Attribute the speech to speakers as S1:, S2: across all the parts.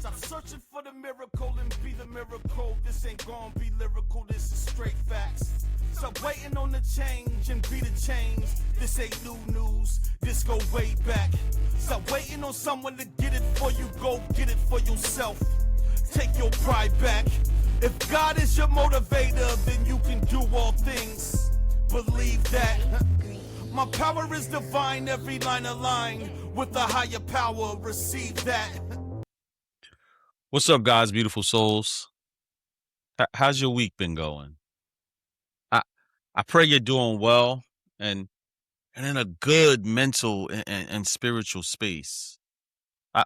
S1: Stop searching for the miracle and be the miracle. This ain't gonna be lyrical, this is straight facts. Stop waiting on the change and be the change. This ain't new news, this go way back. Stop waiting on someone to get it for you, go get it for yourself. Take your pride back. If God is your motivator, then you can do all things. Believe that. My power is divine, every line aligned with the higher power. Receive that.
S2: What's up, guys? Beautiful souls. How's your week been going? I pray you're doing well and in a good mental and spiritual space. I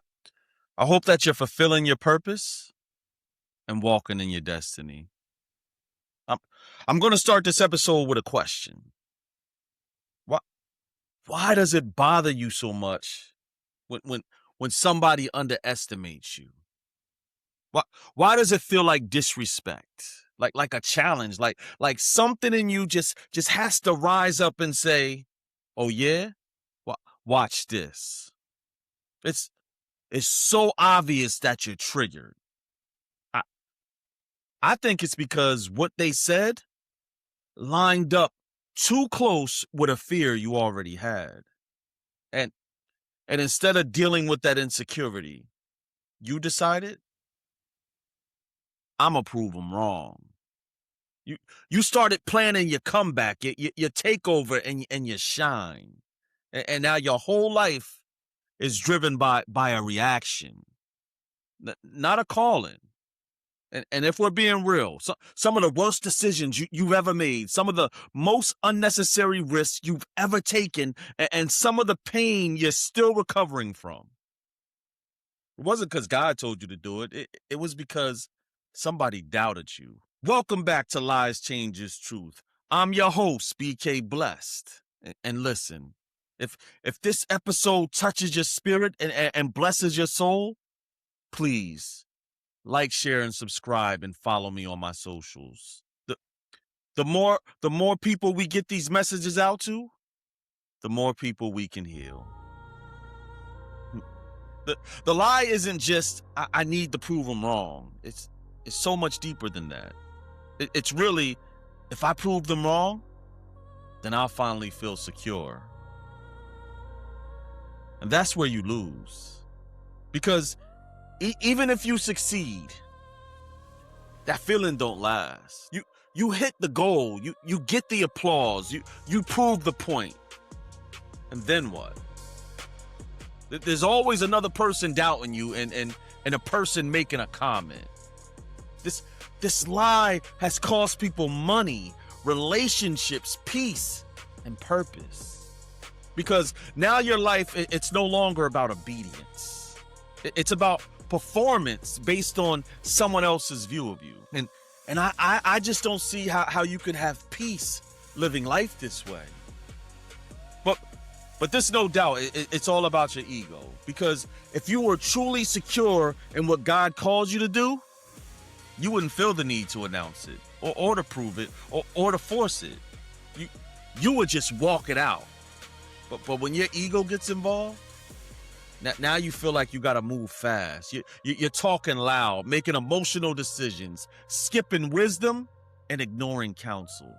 S2: hope that you're fulfilling your purpose and walking in your destiny. I'm going to start this episode with a question. Why does it bother you so much when somebody underestimates you? Why does it feel like disrespect? Like a challenge, like something in you just has to rise up and say, "Oh yeah, watch this." It's so obvious that you're triggered. I think it's because what they said lined up too close with a fear you already had, and instead of dealing with that insecurity, you decided, "I'm gonna prove them wrong." You started planning your comeback, your takeover, and your shine, and now your whole life is driven by a reaction, not a calling. And if we're being real, some of the worst decisions you've ever made, some of the most unnecessary risks you've ever taken, and some of the pain you're still recovering from. It wasn't because God told you to do it. It was because somebody doubted you. Welcome back to Lies Changes Truth. I'm your host, BK Blessed. And listen, if this episode touches your spirit and blesses your soul, please like, share, and subscribe, and follow me on my socials. The more people we get these messages out to, the more people we can heal. The lie isn't just I need to prove them wrong. It's so much deeper than that. It's really, if I prove them wrong, then I'll finally feel secure. And that's where you lose. Because even if you succeed, that feeling don't last. You hit the goal, you get the applause, you prove the point. And then what? There's always another person doubting you and a person making a comment. This lie has cost people money, relationships, peace, and purpose. Because now your life, it's no longer about obedience. It's about performance based on someone else's view of you. And I just don't see how you could have peace living life this way. But this, no doubt, it's all about your ego. Because if you were truly secure in what God calls you to do, you wouldn't feel the need to announce it or to prove it or to force it. You would just walk it out. But when your ego gets involved, now you feel like you got to move fast. You're talking loud, making emotional decisions, skipping wisdom and ignoring counsel.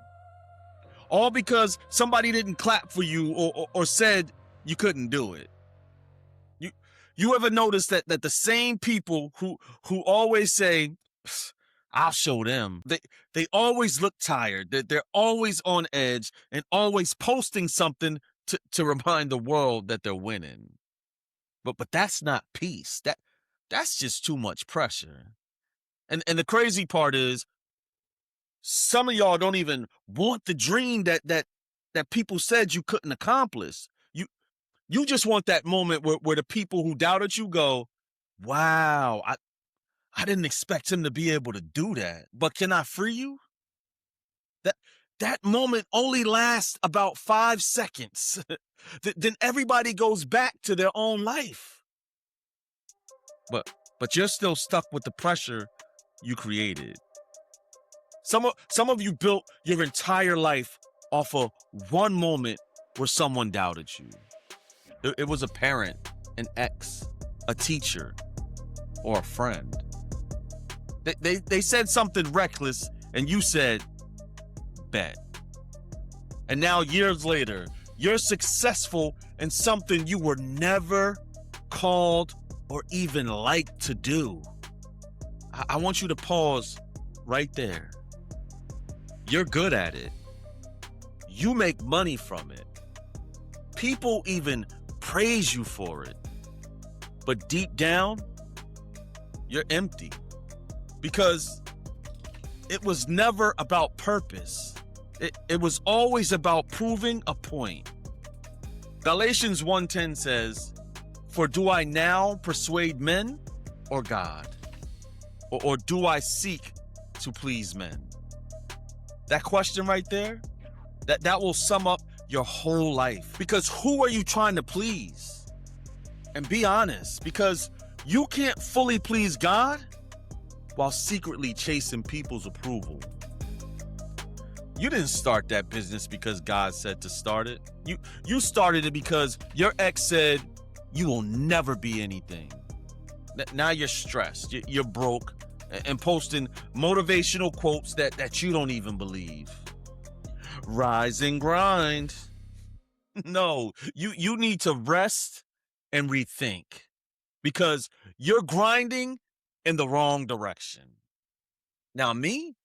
S2: All because somebody didn't clap for you or said you couldn't do it. You ever notice that the same people who always say, "I'll show them," they always look tired. They're always on edge and always posting something to remind the world that they're winning. But that's not peace. That's just too much pressure. And the crazy part is, some of y'all don't even want the dream that people said you couldn't accomplish. You just want that moment where the people who doubted you go, "Wow, I didn't expect him to be able to do that. But can I free you?" That moment only lasts about 5 seconds. Then everybody goes back to their own life. But you're still stuck with the pressure you created. Some of you built your entire life off of one moment where someone doubted you. It was a parent, an ex, a teacher, or a friend. They said something reckless and you said, bet. And now years later, you're successful in something you were never called or even liked to do. I want you to pause right there. You're good at it. You make money from it. People even praise you for it. But deep down, you're empty. Because it was never about purpose. It was always about proving a point. Galatians 1:10 says, "For do I now persuade men or God? Or do I seek to please men?" That question right there, that will sum up your whole life. Because who are you trying to please? And be honest, because you can't fully please God while secretly chasing people's approval. You didn't start that business because God said to start it. You started it because your ex said you will never be anything. Now you're stressed, you're broke, and posting motivational quotes that you don't even believe. Rise and grind. No, you need to rest and rethink, because you're grinding in the wrong direction. Now me,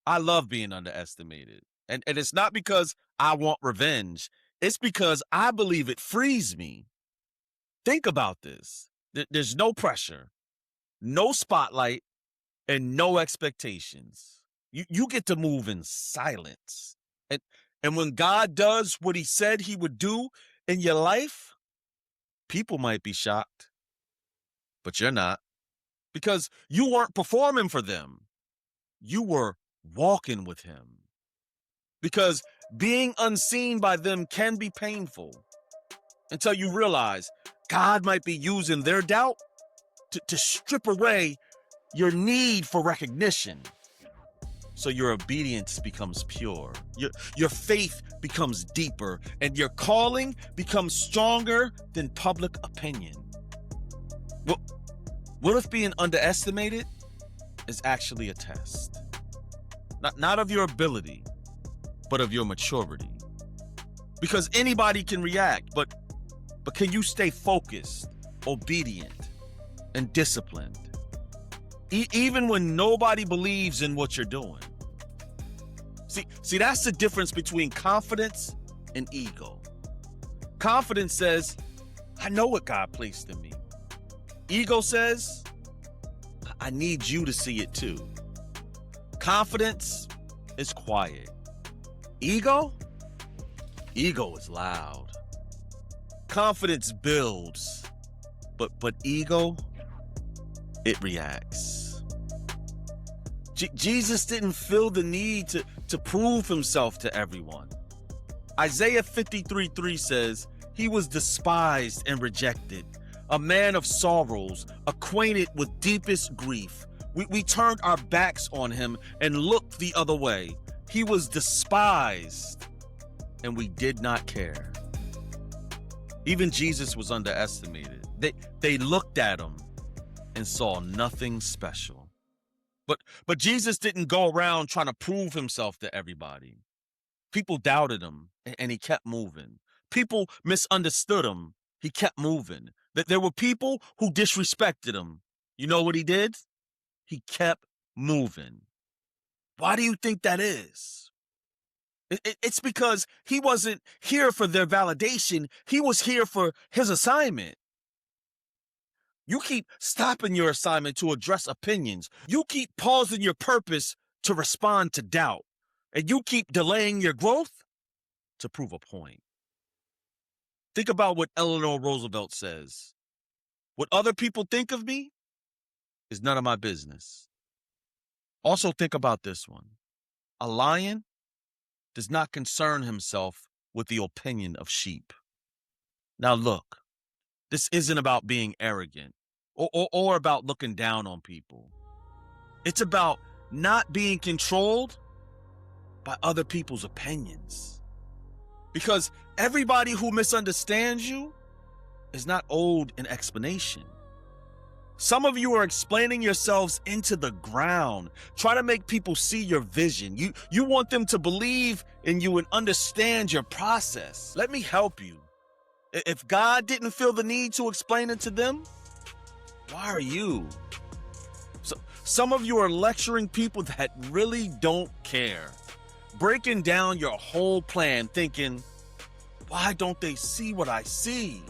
S2: I love being underestimated. And it's not because I want revenge. It's because I believe it frees me. Think about this. There's no pressure, no spotlight, and no expectations. You get to move in silence. And when God does what he said he would do in your life, people might be shocked, but you're not. Because you weren't performing for them. You were walking with him. Because being unseen by them can be painful until you realize God might be using their doubt to strip away your need for recognition. So your obedience becomes pure. Your faith becomes deeper, and your calling becomes stronger than public opinion. What if being underestimated is actually a test? Not of your ability, but of your maturity. Because anybody can react, but can you stay focused, obedient, and disciplined? Even when nobody believes in what you're doing. See, that's the difference between confidence and ego. Confidence says, I know what God placed in me. Ego says, I need you to see it too. Confidence is quiet. Ego is loud. Confidence builds, but ego, it reacts. Jesus didn't feel the need to prove himself to everyone. Isaiah 53:3 says, he was despised and rejected, a man of sorrows, acquainted with deepest grief. We turned our backs on him and looked the other way. He was despised, and we did not care. Even Jesus was underestimated. They looked at him and saw nothing special. But Jesus didn't go around trying to prove himself to everybody. People doubted him, and he kept moving. People misunderstood him. He kept moving. That there were people who disrespected him. You know what he did? He kept moving. Why do you think that is? It's because he wasn't here for their validation. He was here for his assignment. You keep stopping your assignment to address opinions. You keep pausing your purpose to respond to doubt. And you keep delaying your growth to prove a point. Think about what Eleanor Roosevelt says. What other people think of me is none of my business. Also think about this one. A lion does not concern himself with the opinion of sheep. Now look, this isn't about being arrogant or about looking down on people. It's about not being controlled by other people's opinions. Because everybody who misunderstands you is not owed an explanation. Some of you are explaining yourselves into the ground, trying to make people see your vision. You want them to believe in you and understand your process. Let me help you. If God didn't feel the need to explain it to them, why are you? So, some of you are lecturing people that really don't care, breaking down your whole plan, thinking, why don't they see what I see?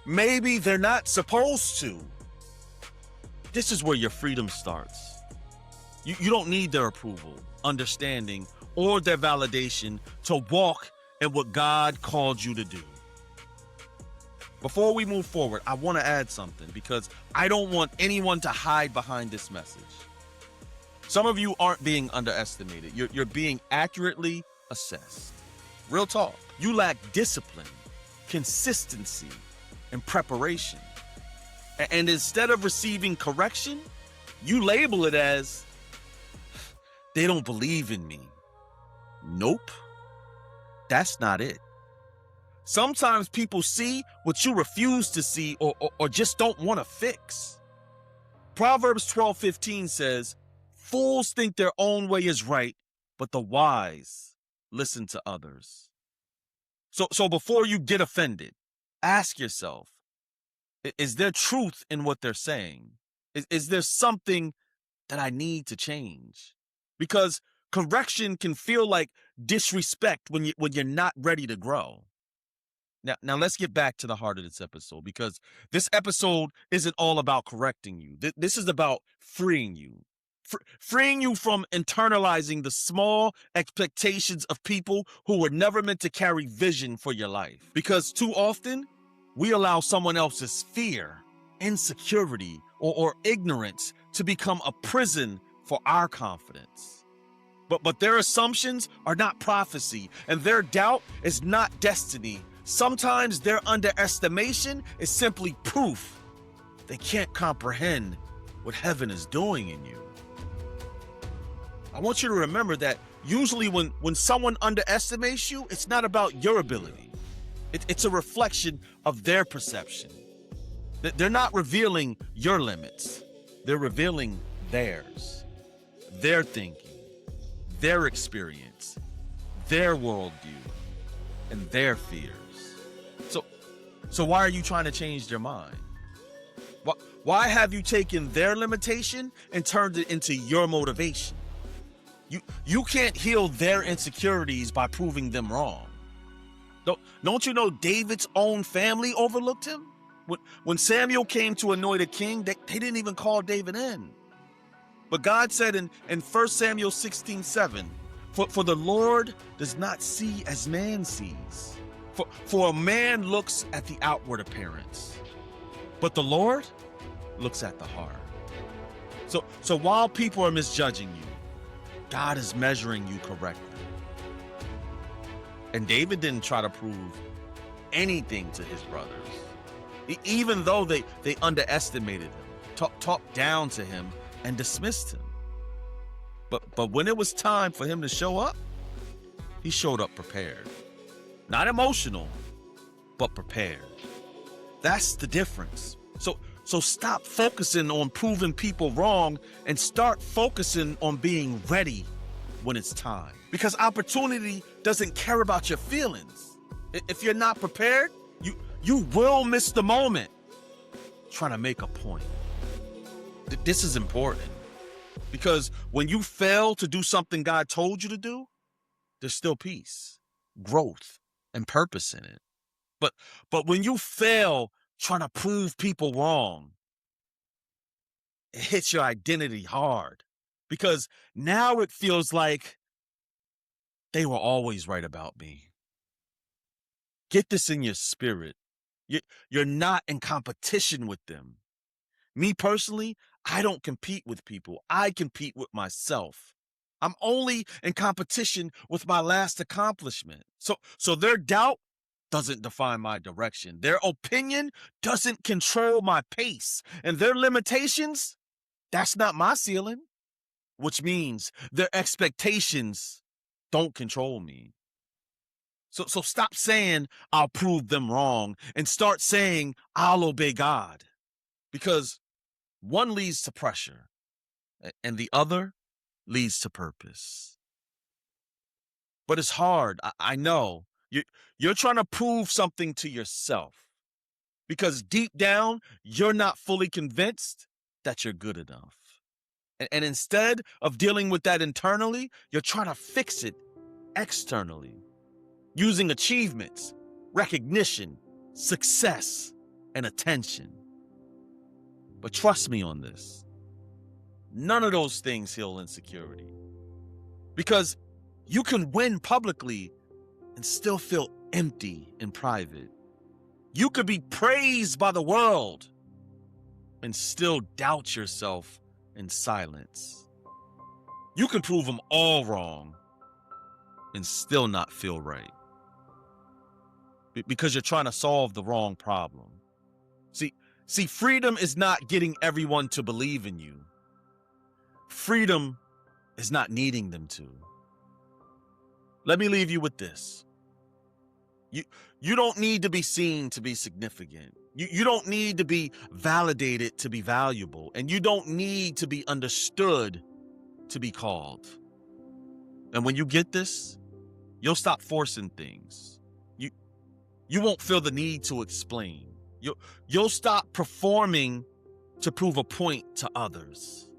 S2: Maybe they're not supposed to. This is where your freedom starts. You don't need their approval, understanding, or their validation to walk in what God called you to do. Before we move forward, I want to add something because I don't want anyone to hide behind this message. Some of you aren't being underestimated. You're being accurately assessed. Real talk. You lack discipline, consistency, and preparation. And instead of receiving correction, you label it as, they don't believe in me. Nope, that's not it. Sometimes people see what you refuse to see or just don't want to fix. Proverbs 12:15 says, fools think their own way is right, but the wise listen to others. So before you get offended, ask yourself, is there truth in what they're saying? Is there something that I need to change? Because correction can feel like disrespect when you're not ready to grow. Now let's get back to the heart of this episode, because this episode isn't all about correcting you. This is about freeing you. Freeing you from internalizing the small expectations of people who were never meant to carry vision for your life. Because too often, we allow someone else's fear, insecurity, or ignorance to become a prison for our confidence. But their assumptions are not prophecy, and their doubt is not destiny. Sometimes their underestimation is simply proof they can't comprehend what heaven is doing in you. I want you to remember that usually when someone underestimates you, it's not about your ability. It's a reflection of their perception. They're not revealing your limits. They're revealing theirs, their thinking, their experience, their worldview, and their fears. So why are you trying to change their mind? Why have you taken their limitation and turned it into your motivation? You can't heal their insecurities by proving them wrong. Don't you know David's own family overlooked him? When Samuel came to anoint a king, they didn't even call David in. But God said in 1 Samuel 16:7, for the Lord does not see as man sees. For a man looks at the outward appearance, but the Lord looks at the heart. So while people are misjudging you, God is measuring you correctly. And David didn't try to prove anything to his brothers, even though they underestimated him, talked down to him, and dismissed him. But when it was time for him to show up, he showed up prepared. Not emotional, but prepared. That's the difference. So stop focusing on proving people wrong and start focusing on being ready when it's time. Because opportunity doesn't care about your feelings. If you're not prepared, you will miss the moment trying to make a point. This is important because when you fail to do something God told you to do, there's still peace, growth, and purpose in it. But when you fail trying to prove people wrong, it hits your identity hard because now it feels like they were always right about me. Get this in your spirit. You're not in competition with them. Me personally, I don't compete with people. I compete with myself. I'm only in competition with my last accomplishment. So their doubt doesn't define my direction. Their opinion doesn't control my pace. And their limitations, that's not my ceiling, which means their expectations don't control me. So stop saying I'll prove them wrong and start saying I'll obey God. Because one leads to pressure and the other leads to purpose. But it's hard. I know. You're trying to prove something to yourself because deep down, you're not fully convinced that you're good enough. And instead of dealing with that internally, you're trying to fix it externally using achievements, recognition, success, and attention. But trust me on this. None of those things heal insecurity. Because you can win publicly and still feel empty in private. You could be praised by the world and still doubt yourself in silence. You can prove them all wrong and still not feel right. Because you're trying to solve the wrong problem. See, freedom is not getting everyone to believe in you. Freedom is not needing them to. Let me leave you with this. You don't need to be seen to be significant. You don't need to be validated to be valuable. And you don't need to be understood to be called. And when you get this, you'll stop forcing things. You won't feel the need to explain. You'll stop performing to prove a point to others.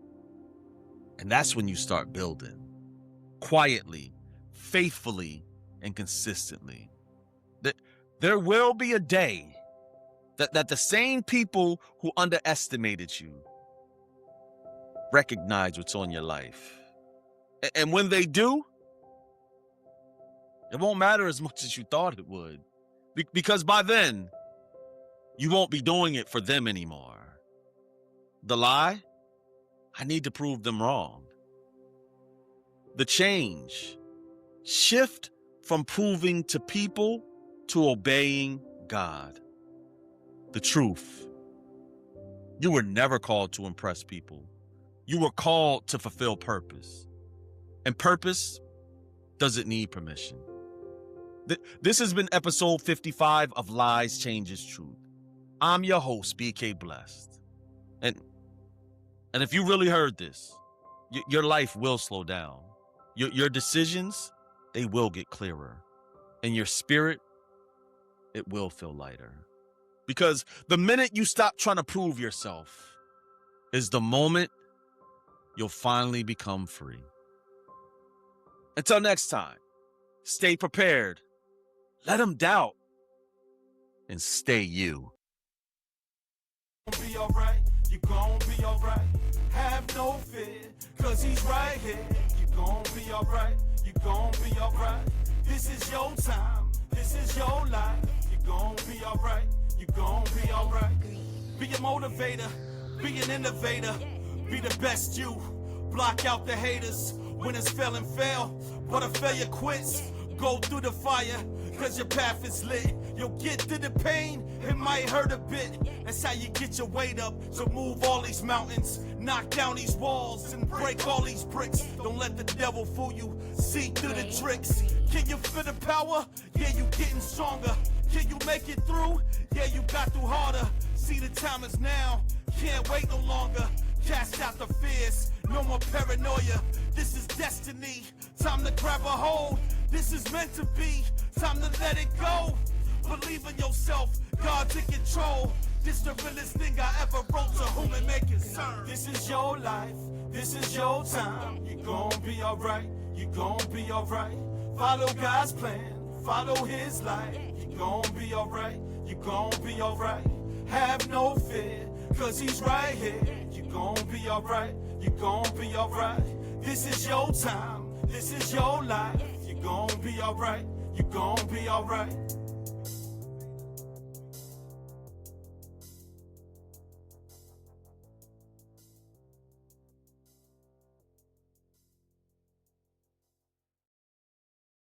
S2: And that's when you start building. Quietly, faithfully, and consistently. There will be a day that the same people who underestimated you recognize what's on your life. And when they do, it won't matter as much as you thought it would. Because by then, you won't be doing it for them anymore. The lie? I need to prove them wrong. The change. Shift from proving to people to obeying God. The truth. You were never called to impress people. You were called to fulfill purpose. And purpose doesn't need permission. This has been episode 55 of Lies Changes Truth. I'm your host, BK Blessed. And if you really heard this, your life will slow down. Your decisions, they will get clearer. And your spirit, it will feel lighter. Because the minute you stop trying to prove yourself is the moment you'll finally become free. Until next time, stay prepared. Let them doubt. And stay you.
S1: Be alright, you gon' be alright. Have no fear, cause he's right here. You gon' be alright, you gon' be alright. This is your time, this is your life. You gon' be alright, you gon' be alright. Be a motivator, be an innovator. Be the best you, block out the haters. Winners fail and fail, but a failure quits. Go through the fire, cause your path is lit. You'll get through the pain, it might hurt a bit. That's how you get your weight up. So move all these mountains, knock down these walls, and break all these bricks. Don't let the devil fool you, see through the tricks. Can you feel the power? Yeah, you getting stronger. Can you make it through? Yeah, you got through harder. See, the time is now, can't wait no longer. Cast out the fears, no more paranoia. This is destiny, time to grab a hold. This is meant to be, time to let it go. Believe in yourself, God's in control. This the realest thing I ever wrote, to whom it may concern. This is your life, this is your time. You gon' be alright, you gon' be alright. Follow God's plan, follow his light. You gon' be alright, you gon' be alright. Have no fear, cause he's right here. You gon' be alright, you gon' be alright. This is your time, this is your life. You gon' be alright, you gon' be alright.